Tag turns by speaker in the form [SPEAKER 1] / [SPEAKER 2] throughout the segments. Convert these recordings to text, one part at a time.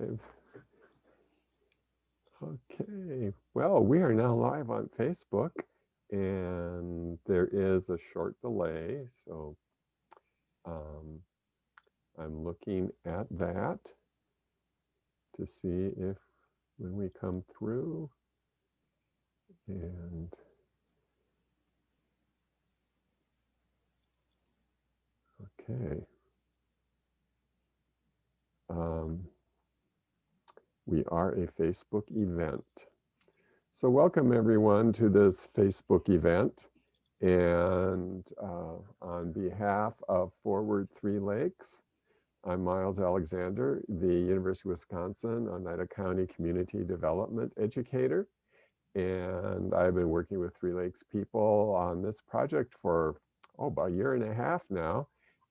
[SPEAKER 1] live. Okay, well, we are now live on Facebook, and there is a short delay, so I'm looking at that to see if when we come through, and okay. We are a Facebook event. So welcome everyone to this Facebook event. And on behalf of Forward Three Lakes, I'm Miles Alexander, the University of Wisconsin Oneida County Community Development Educator. And I've been working with Three Lakes people on this project for about a year and a half now.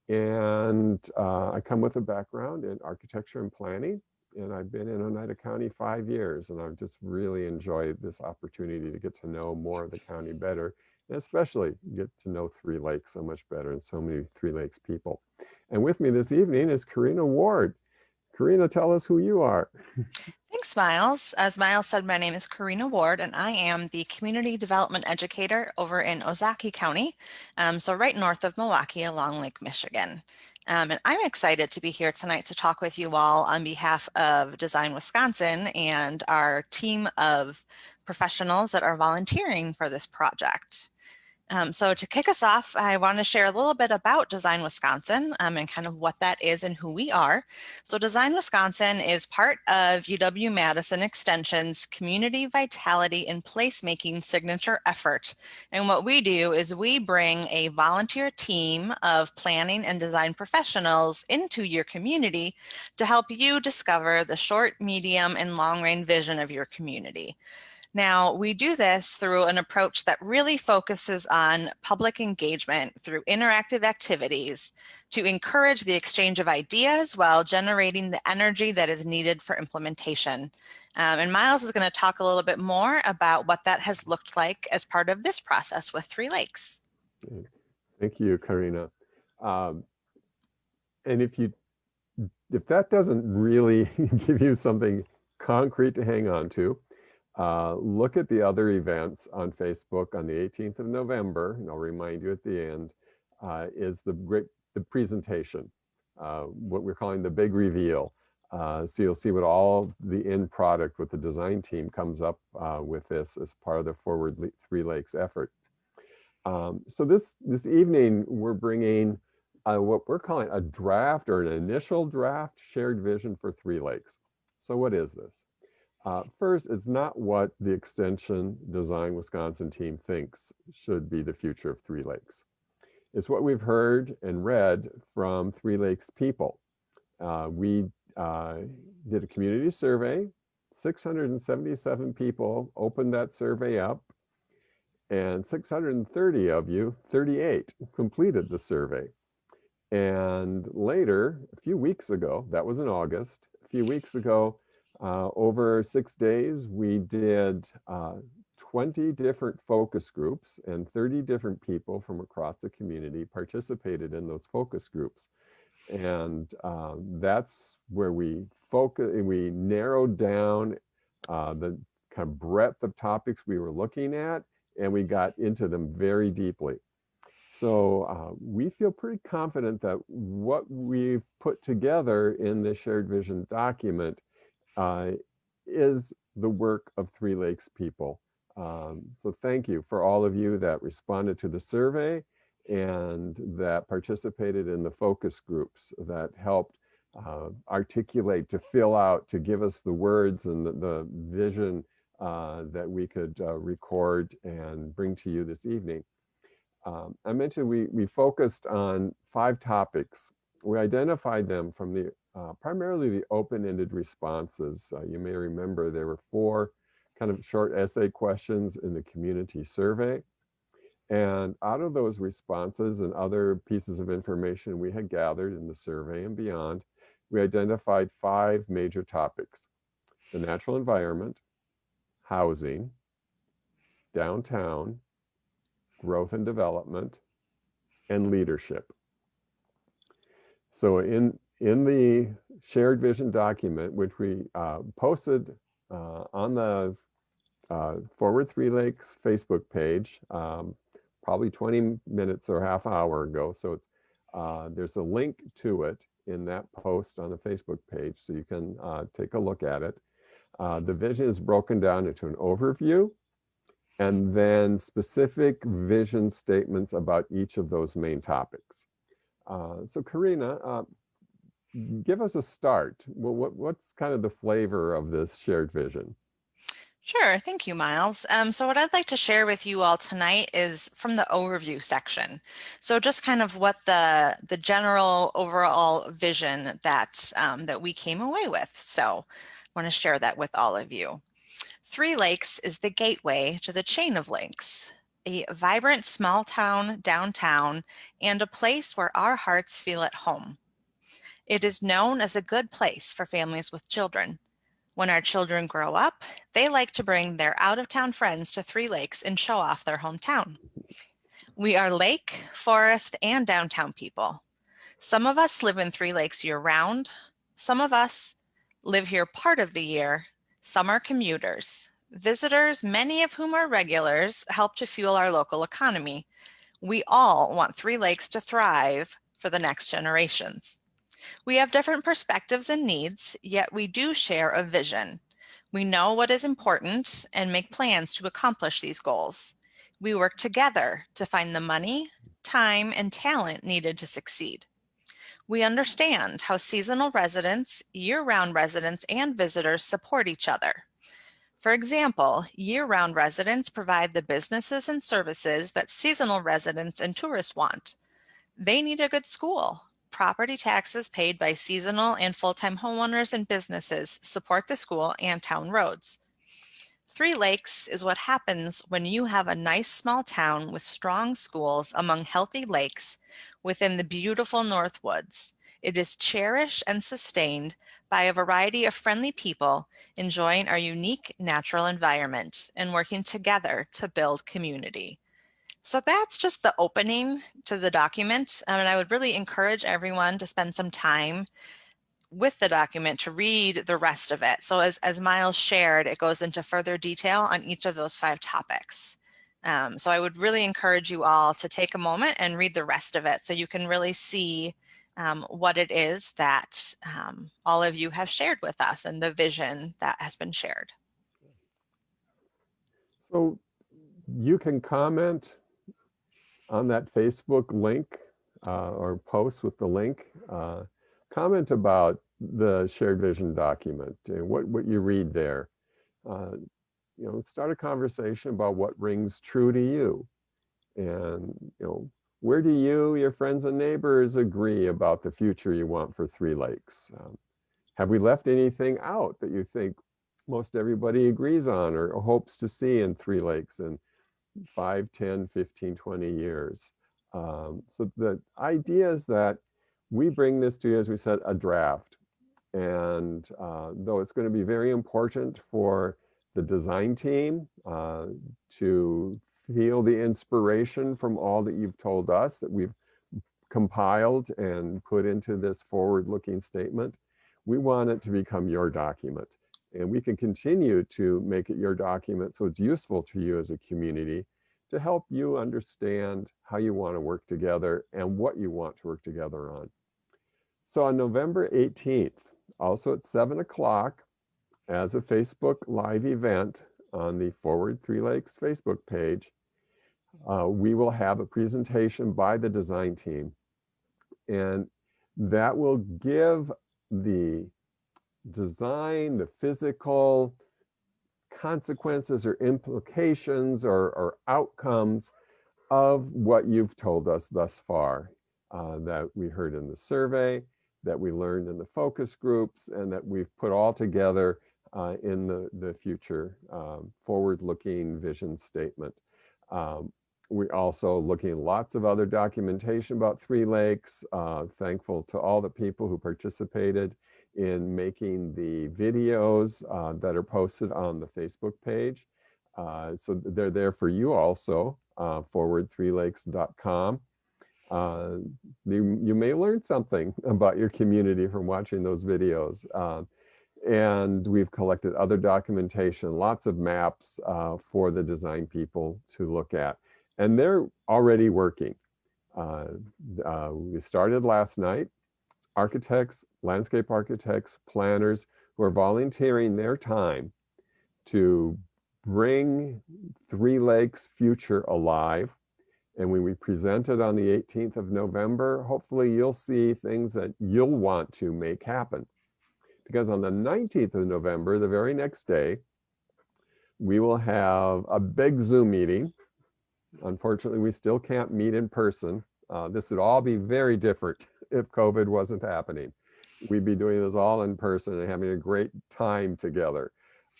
[SPEAKER 1] And I come with a background in architecture and planning. And I've been in Oneida County 5 years, and I've just really enjoyed this opportunity to get to know more of the county better, and especially get to know Three Lakes so much better and so many Three Lakes people. And with me this evening is Karina Ward. Karina, tell us who you are.
[SPEAKER 2] Thanks, Miles. As Miles said, my name is Karina Ward, and I am the Community Development Educator over in Ozaukee County, so right north of Milwaukee along Lake Michigan. And I'm excited to be here tonight to talk with you all on behalf of Design Wisconsin and our team of professionals that are volunteering for this project. So to kick us off, I want to share a little bit about Design Wisconsin and kind of what that is and who we are. So Design Wisconsin is part of UW-Madison Extension's Community Vitality and Placemaking Signature Effort. And what we do is we bring a volunteer team of planning and design professionals into your community to help you discover the short, medium, and long-range vision of your community. Now, we do this through an approach that really focuses on public engagement through interactive activities to encourage the exchange of ideas while generating the energy that is needed for implementation. And Miles is going to talk a little bit more about what that has looked like as part of this process with Three Lakes.
[SPEAKER 1] Thank you, Karina. And if that doesn't really give you something concrete to hang on to, look at the other events on Facebook on the 18th of November, and I'll remind you at the end, is the presentation, what we're calling the big reveal. So you'll see what all the end product with the design team comes up with this as part of the Forward Three Lakes effort. So this evening, we're bringing what we're calling a draft or an initial draft shared vision for Three Lakes. So what is this? First, it's not what the Extension Design Wisconsin team thinks should be the future of Three Lakes. It's what we've heard and read from Three Lakes people. We did a community survey. 677 people opened that survey up, and 630 of you, 38, completed the survey. And later, a few weeks ago, that was in August, a few weeks ago, over 6 days, we did 20 different focus groups, and 30 different people from across the community participated in those focus groups. And that's where we narrowed down the kind of breadth of topics we were looking at, and we got into them very deeply. So we feel pretty confident that what we've put together in this shared vision document is the work of Three Lakes people. So thank you for all of you that responded to the survey and that participated in the focus groups that helped articulate, to fill out, to give us the words and the vision that we could record and bring to you this evening. I mentioned we focused on 5 topics. We identified them from the primarily the open-ended responses. You may remember there were 4 kind of short essay questions in the community survey. And out of those responses and other pieces of information we had gathered in the survey and beyond, we identified 5 major topics: the natural environment, housing, downtown, growth and development, and leadership. So in in the shared vision document, which we posted on the Forward Three Lakes Facebook page, probably 20 minutes or half hour ago. So it's there's a link to it in that post on the Facebook page, so you can take a look at it. The vision is broken down into an overview and then specific vision statements about each of those main topics. So Karina, give us a start. Well, what's kind of the flavor of this shared vision?
[SPEAKER 2] Sure, thank you, Miles. So what I'd like to share with you all tonight is from the overview section. So just kind of what the general overall vision that, that we came away with. So I want to share that with all of you. Three Lakes is the gateway to the chain of lakes, a vibrant small town downtown, and a place where our hearts feel at home. It is known as a good place for families with children. When our children grow up, they like to bring their out-of-town friends to Three Lakes and show off their hometown. We are lake, forest, and downtown people. Some of us live in Three Lakes year-round. Some of us live here part of the year. Some are commuters. Visitors, many of whom are regulars, help to fuel our local economy. We all want Three Lakes to thrive for the next generations. We have different perspectives and needs, yet we do share a vision. We know what is important and make plans to accomplish these goals. We work together to find the money, time, and talent needed to succeed. We understand how seasonal residents, year-round residents, and visitors support each other. For example, year-round residents provide the businesses and services that seasonal residents and tourists want. They need a good school. Property taxes paid by seasonal and full-time homeowners and businesses support the school and town roads. Three Lakes is what happens when you have a nice small town with strong schools among healthy lakes within the beautiful North Woods. It is cherished and sustained by a variety of friendly people enjoying our unique natural environment and working together to build community. So that's just the opening to the document. And I would really encourage everyone to spend some time with the document to read the rest of it. So as Miles shared, it goes into further detail on each of those 5 topics. So I would really encourage you all to take a moment and read the rest of it so you can really see what it is that all of you have shared with us and the vision that has been shared.
[SPEAKER 1] So you can comment on that Facebook link or post with the link. Comment about the shared vision document and what you read there. You know, start a conversation about what rings true to you. And, you know, where do you, your friends and neighbors agree about the future you want for Three Lakes? Have we left anything out that you think most everybody agrees on or hopes to see in Three Lakes in 5, 10, 15, 20 years? So the idea is that we bring this to you, as we said, a draft. And though it's going to be very important for the design team to feel the inspiration from all that you've told us that we've compiled and put into this forward-looking statement, we want it to become your document. And we can continue to make it your document so it's useful to you as a community to help you understand how you want to work together and what you want to work together on. So on November 18th, also at 7 o'clock, as a Facebook Live event on the Forward Three Lakes Facebook page, we will have a presentation by the design team. And that will give the design, the physical consequences or implications or outcomes of what you've told us thus far, that we heard in the survey, that we learned in the focus groups, and that we've put all together in the future forward-looking vision statement. We're also looking at lots of other documentation about Three Lakes. Thankful to all the people who participated in making the videos that are posted on the Facebook page. So they're there for you also, forward3lakes.com. You may learn something about your community from watching those videos. And we've collected other documentation, lots of maps for the design people to look at. And they're already working. We started last night. Architects, landscape architects, planners who are volunteering their time to bring Three Lakes future alive. And when we present it on the 18th of November, hopefully you'll see things that you'll want to make happen. Because on the 19th of November, the very next day, we will have a big Zoom meeting. Unfortunately, we still can't meet in person. This would all be very different if COVID wasn't happening. We'd be doing this all in person and having a great time together.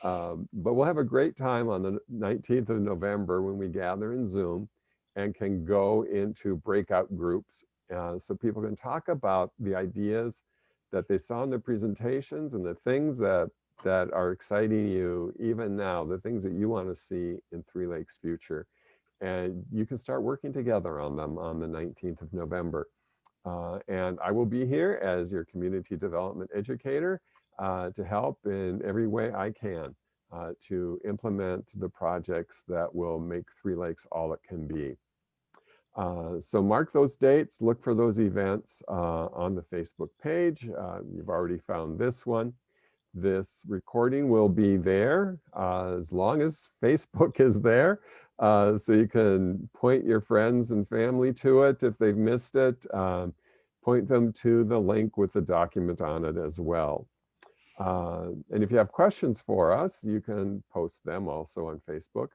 [SPEAKER 1] But we'll have a great time on the 19th of November when we gather in Zoom and can go into breakout groups so people can talk about the ideas that they saw in the presentations and the things that are exciting you even now, the things that you want to see in Three Lakes future. And you can start working together on them on the 19th of November. And I will be here as your community development educator to help in every way I can to implement the projects that will make Three Lakes all it can be. So mark those dates, look for those events on the Facebook page. You've already found this one. This recording will be there as long as Facebook is there. So you can point your friends and family to it if they've missed it. Point them to the link with the document on it as well. And if you have questions for us, you can post them also on Facebook.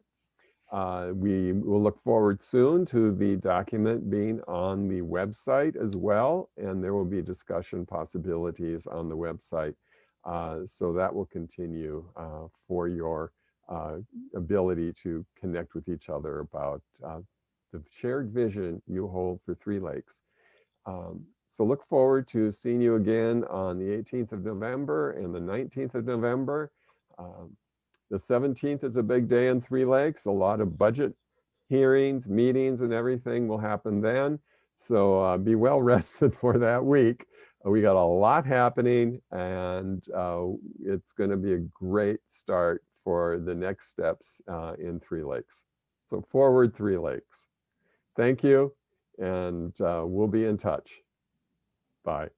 [SPEAKER 1] We will look forward soon to the document being on the website as well, and there will be discussion possibilities on the website. So that will continue for your ability to connect with each other about the shared vision you hold for Three Lakes. So look forward to seeing you again on the 18th of November and the 19th of November. The 17th is a big day in Three Lakes. A lot of budget hearings, meetings, and everything will happen then. So be well rested for that week. We got a lot happening, and it's going to be a great start for the next steps in Three Lakes. So forward, Three Lakes. Thank you, and we'll be in touch. Bye.